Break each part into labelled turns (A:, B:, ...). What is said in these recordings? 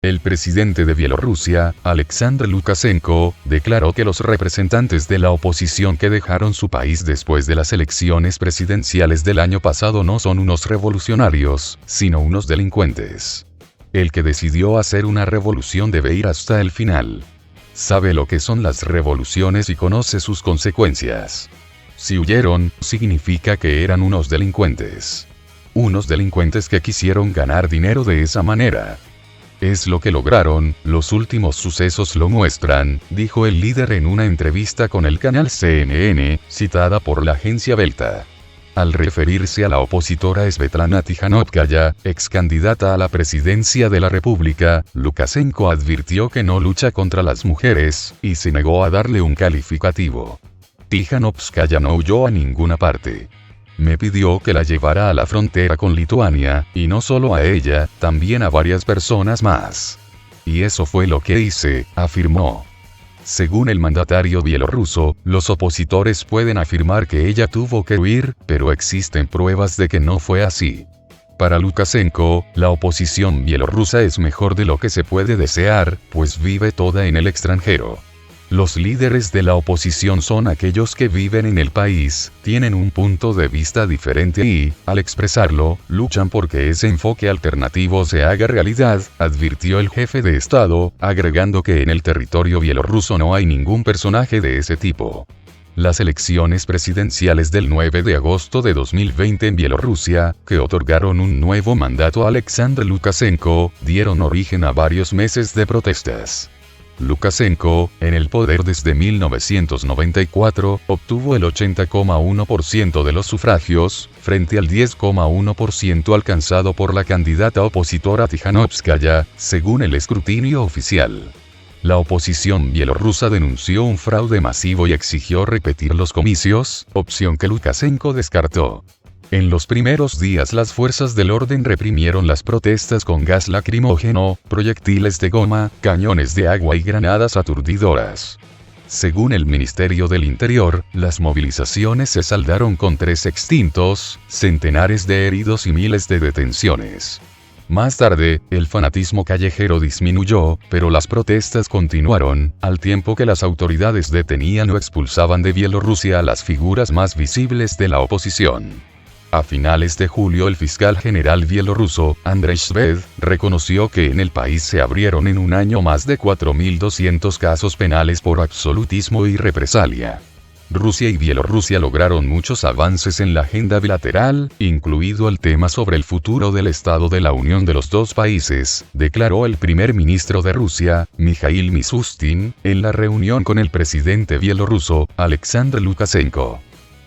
A: El presidente de Bielorrusia, Alexander Lukashenko, declaró que los representantes de la oposición que dejaron su país después de las elecciones presidenciales del año pasado no son unos revolucionarios, sino unos delincuentes. El que decidió hacer una revolución debe ir hasta el final. Sabe lo que son las revoluciones y conoce sus consecuencias. Si huyeron, significa que eran unos delincuentes. Unos delincuentes que quisieron ganar dinero de esa manera. Es lo que lograron, los últimos sucesos lo muestran, dijo el líder en una entrevista con el canal CNN, citada por la agencia Belta. Al referirse a la opositora Svetlana Tikhanovskaya, ex candidata a la presidencia de la República, Lukashenko advirtió que no lucha contra las mujeres, y se negó a darle un calificativo. Tikhanovskaya no huyó a ninguna parte. Me pidió que la llevara a la frontera con Lituania, y no solo a ella, también a varias personas más. Y eso fue lo que hice, afirmó. Según el mandatario bielorruso, los opositores pueden afirmar que ella tuvo que huir, pero existen pruebas de que no fue así. Para Lukashenko, la oposición bielorrusa es mejor de lo que se puede desear, pues vive toda en el extranjero. Los líderes de la oposición son aquellos que viven en el país, tienen un punto de vista diferente y, al expresarlo, luchan porque ese enfoque alternativo se haga realidad, advirtió el jefe de Estado, agregando que en el territorio bielorruso no hay ningún personaje de ese tipo. Las elecciones presidenciales del 9 de agosto de 2020 en Bielorrusia, que otorgaron un nuevo mandato a Alexander Lukashenko, dieron origen a varios meses de protestas. Lukashenko, en el poder desde 1994, obtuvo el 80,1% de los sufragios, frente al 10,1% alcanzado por la candidata opositora Tikhanovskaya, según el escrutinio oficial. La oposición bielorrusa denunció un fraude masivo y exigió repetir los comicios, opción que Lukashenko descartó. En los primeros días las fuerzas del orden reprimieron las protestas con gas lacrimógeno, proyectiles de goma, cañones de agua y granadas aturdidoras. Según el Ministerio del Interior, las movilizaciones se saldaron con 3 extintos, centenares de heridos y miles de detenciones. Más tarde, el fanatismo callejero disminuyó, pero las protestas continuaron, al tiempo que las autoridades detenían o expulsaban de Bielorrusia a las figuras más visibles de la oposición. A finales de julio el fiscal general bielorruso, Andrei Shved, reconoció que en el país se abrieron en un año más de 4.200 casos penales por absolutismo y represalia. Rusia y Bielorrusia lograron muchos avances en la agenda bilateral, incluido el tema sobre el futuro del Estado de la Unión de los dos países, declaró el primer ministro de Rusia, Mikhail Mishustin, en la reunión con el presidente bielorruso, Alexander Lukashenko.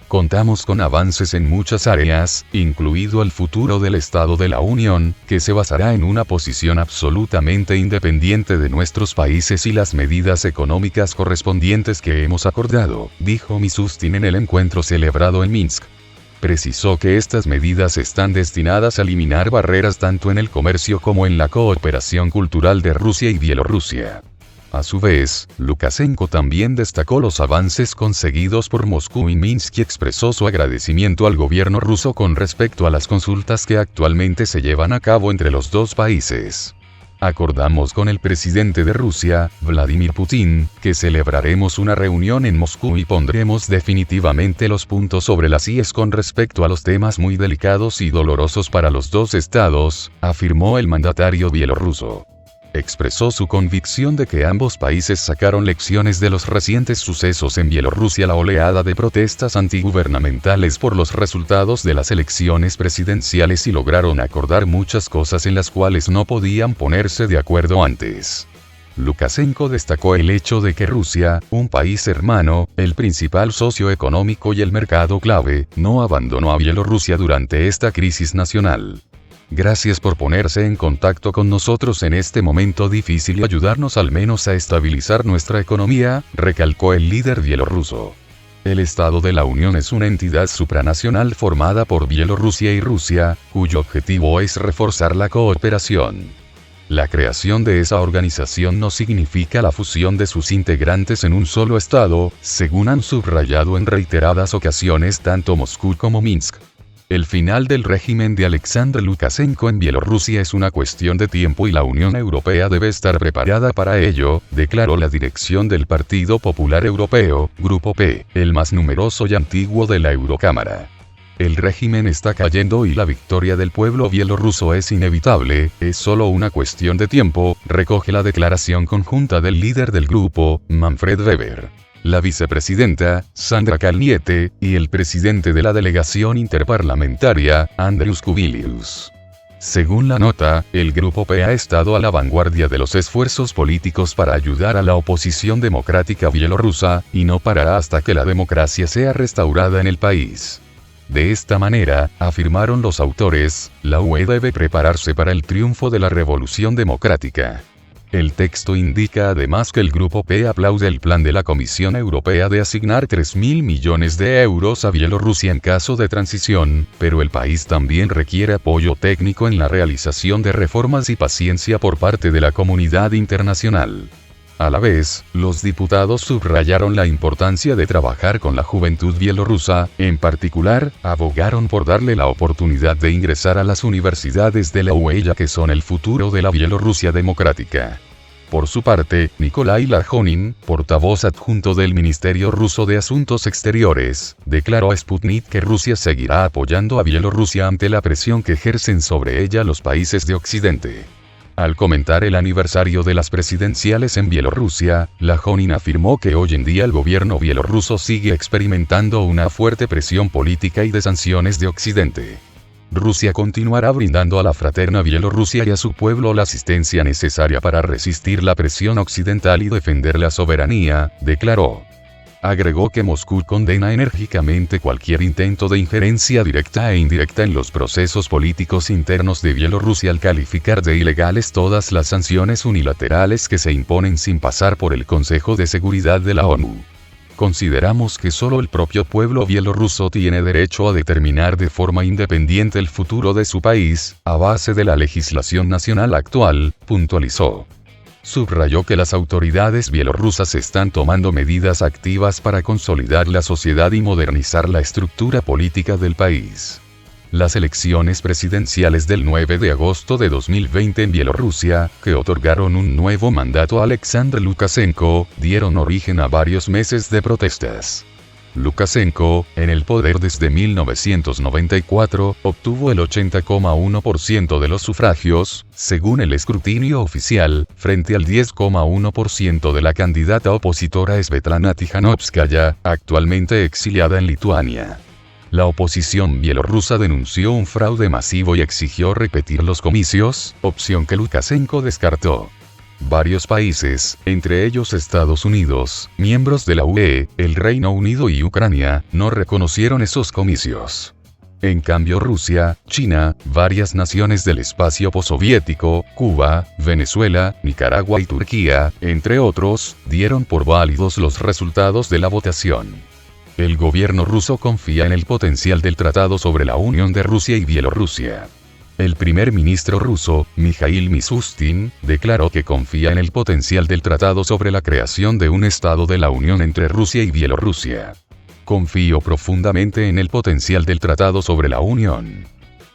A: Contamos con avances en muchas áreas, incluido el futuro del Estado de la Unión, que se basará en una posición absolutamente independiente de nuestros países y las medidas económicas correspondientes que hemos acordado, dijo Mishustin en el encuentro celebrado en Minsk. Precisó que estas medidas están destinadas a eliminar barreras tanto en el comercio como en la cooperación cultural de Rusia y Bielorrusia. A su vez, Lukashenko también destacó los avances conseguidos por Moscú y Minsk y expresó su agradecimiento al gobierno ruso con respecto a las consultas que actualmente se llevan a cabo entre los dos países. Acordamos con el presidente de Rusia, Vladimir Putin, que celebraremos una reunión en Moscú y pondremos definitivamente los puntos sobre las íes con respecto a los temas muy delicados y dolorosos para los dos estados, afirmó el mandatario bielorruso. Expresó su convicción de que ambos países sacaron lecciones de los recientes sucesos en Bielorrusia, la oleada de protestas antigubernamentales por los resultados de las elecciones presidenciales y lograron acordar muchas cosas en las cuales no podían ponerse de acuerdo antes. Lukashenko destacó el hecho de que Rusia, un país hermano, el principal socio económico y el mercado clave, no abandonó a Bielorrusia durante esta crisis nacional. Gracias por ponerse en contacto con nosotros en este momento difícil y ayudarnos al menos a estabilizar nuestra economía, recalcó el líder bielorruso. El Estado de la Unión es una entidad supranacional formada por Bielorrusia y Rusia, cuyo objetivo es reforzar la cooperación. La creación de esa organización no significa la fusión de sus integrantes en un solo Estado, según han subrayado en reiteradas ocasiones tanto Moscú como Minsk. El final del régimen de Alexander Lukashenko en Bielorrusia es una cuestión de tiempo y la Unión Europea debe estar preparada para ello, declaró la dirección del Partido Popular Europeo, Grupo P, el más numeroso y antiguo de la Eurocámara. El régimen está cayendo y la victoria del pueblo bielorruso es inevitable, es solo una cuestión de tiempo, recoge la declaración conjunta del líder del grupo, Manfred Weber, la vicepresidenta, Sandra Kalniete, y el presidente de la delegación interparlamentaria, Andrius Kubilius. Según la nota, el Grupo P ha estado a la vanguardia de los esfuerzos políticos para ayudar a la oposición democrática bielorrusa, y no parará hasta que la democracia sea restaurada en el país. De esta manera, afirmaron los autores, la UE debe prepararse para el triunfo de la revolución democrática. El texto indica además que el Grupo P aplaude el plan de la Comisión Europea de asignar 3.000 millones de euros a Bielorrusia en caso de transición, pero el país también requiere apoyo técnico en la realización de reformas y paciencia por parte de la comunidad internacional. A la vez, los diputados subrayaron la importancia de trabajar con la juventud bielorrusa, en particular, abogaron por darle la oportunidad de ingresar a las universidades de la UE ya que son el futuro de la Bielorrusia democrática. Por su parte, Nikolai Lajonin, portavoz adjunto del Ministerio Ruso de Asuntos Exteriores, declaró a Sputnik que Rusia seguirá apoyando a Bielorrusia ante la presión que ejercen sobre ella los países de Occidente. Al comentar el aniversario de las presidenciales en Bielorrusia, Lajonin afirmó que hoy en día el gobierno bielorruso sigue experimentando una fuerte presión política y de sanciones de Occidente. Rusia continuará brindando a la fraterna Bielorrusia y a su pueblo la asistencia necesaria para resistir la presión occidental y defender la soberanía, declaró. Agregó que Moscú condena enérgicamente cualquier intento de injerencia directa e indirecta en los procesos políticos internos de Bielorrusia al calificar de ilegales todas las sanciones unilaterales que se imponen sin pasar por el Consejo de Seguridad de la ONU. Consideramos que solo el propio pueblo bielorruso tiene derecho a determinar de forma independiente el futuro de su país, a base de la legislación nacional actual, puntualizó. Subrayó que las autoridades bielorrusas están tomando medidas activas para consolidar la sociedad y modernizar la estructura política del país. Las elecciones presidenciales del 9 de agosto de 2020 en Bielorrusia, que otorgaron un nuevo mandato a Alexander Lukashenko, dieron origen a varios meses de protestas. Lukashenko, en el poder desde 1994, obtuvo el 80,1% de los sufragios, según el escrutinio oficial, frente al 10,1% de la candidata opositora Svetlana Tikhanovskaya, actualmente exiliada en Lituania. La oposición bielorrusa denunció un fraude masivo y exigió repetir los comicios, opción que Lukashenko descartó. Varios países, entre ellos Estados Unidos, miembros de la UE, el Reino Unido y Ucrania, no reconocieron esos comicios. En cambio Rusia, China, varias naciones del espacio postsoviético, Cuba, Venezuela, Nicaragua y Turquía, entre otros, dieron por válidos los resultados de la votación. El gobierno ruso confía en el potencial del Tratado sobre la Unión de Rusia y Bielorrusia. El primer ministro ruso, Mikhail Mishustin, declaró que confía en el potencial del tratado sobre la creación de un Estado de la Unión entre Rusia y Bielorrusia. Confío profundamente en el potencial del tratado sobre la Unión.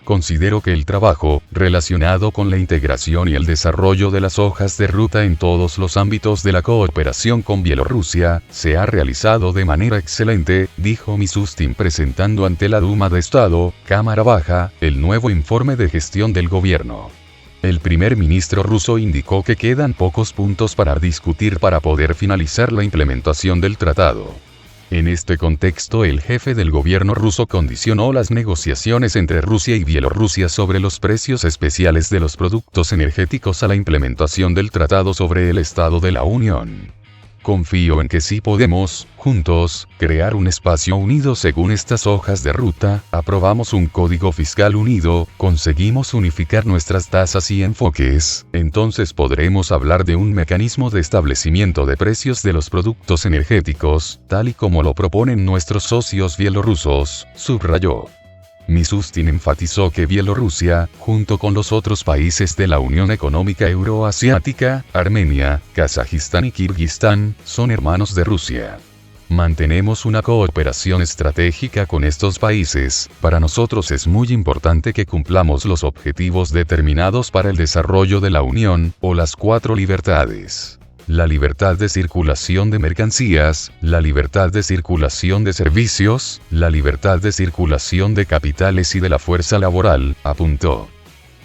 A: Considero que el trabajo, relacionado con la integración y el desarrollo de las hojas de ruta en todos los ámbitos de la cooperación con Bielorrusia, se ha realizado de manera excelente, dijo Mishustin presentando ante la Duma de Estado, Cámara Baja, el nuevo informe de gestión del gobierno. El primer ministro ruso indicó que quedan pocos puntos para discutir para poder finalizar la implementación del tratado. En este contexto el jefe del gobierno ruso condicionó las negociaciones entre Rusia y Bielorrusia sobre los precios especiales de los productos energéticos a la implementación del Tratado sobre el Estado de la Unión. Confío en que sí podemos, juntos, crear un espacio unido según estas hojas de ruta, aprobamos un código fiscal unido, conseguimos unificar nuestras tasas y enfoques, entonces podremos hablar de un mecanismo de establecimiento de precios de los productos energéticos, tal y como lo proponen nuestros socios bielorrusos, subrayó. Mishustin enfatizó que Bielorrusia, junto con los otros países de la Unión Económica Euroasiática, Armenia, Kazajistán y Kirguistán, son hermanos de Rusia. Mantenemos una cooperación estratégica con estos países. Para nosotros es muy importante que cumplamos los objetivos determinados para el desarrollo de la Unión, o las 4 libertades. La libertad de circulación de mercancías, la libertad de circulación de servicios, la libertad de circulación de capitales y de la fuerza laboral, apuntó.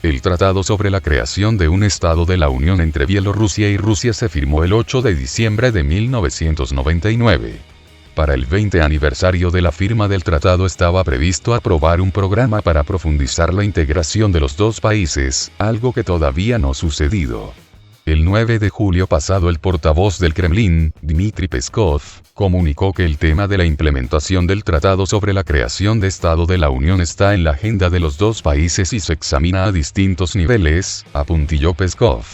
A: El Tratado sobre la creación de un Estado de la Unión entre Bielorrusia y Rusia se firmó el 8 de diciembre de 1999. Para el 20 aniversario de la firma del tratado estaba previsto aprobar un programa para profundizar la integración de los dos países, algo que todavía no ha sucedido. El 9 de julio pasado el portavoz del Kremlin, Dmitry Peskov, comunicó que el tema de la implementación del Tratado sobre la creación de Estado de la Unión está en la agenda de los dos países y se examina a distintos niveles, apuntilló Peskov.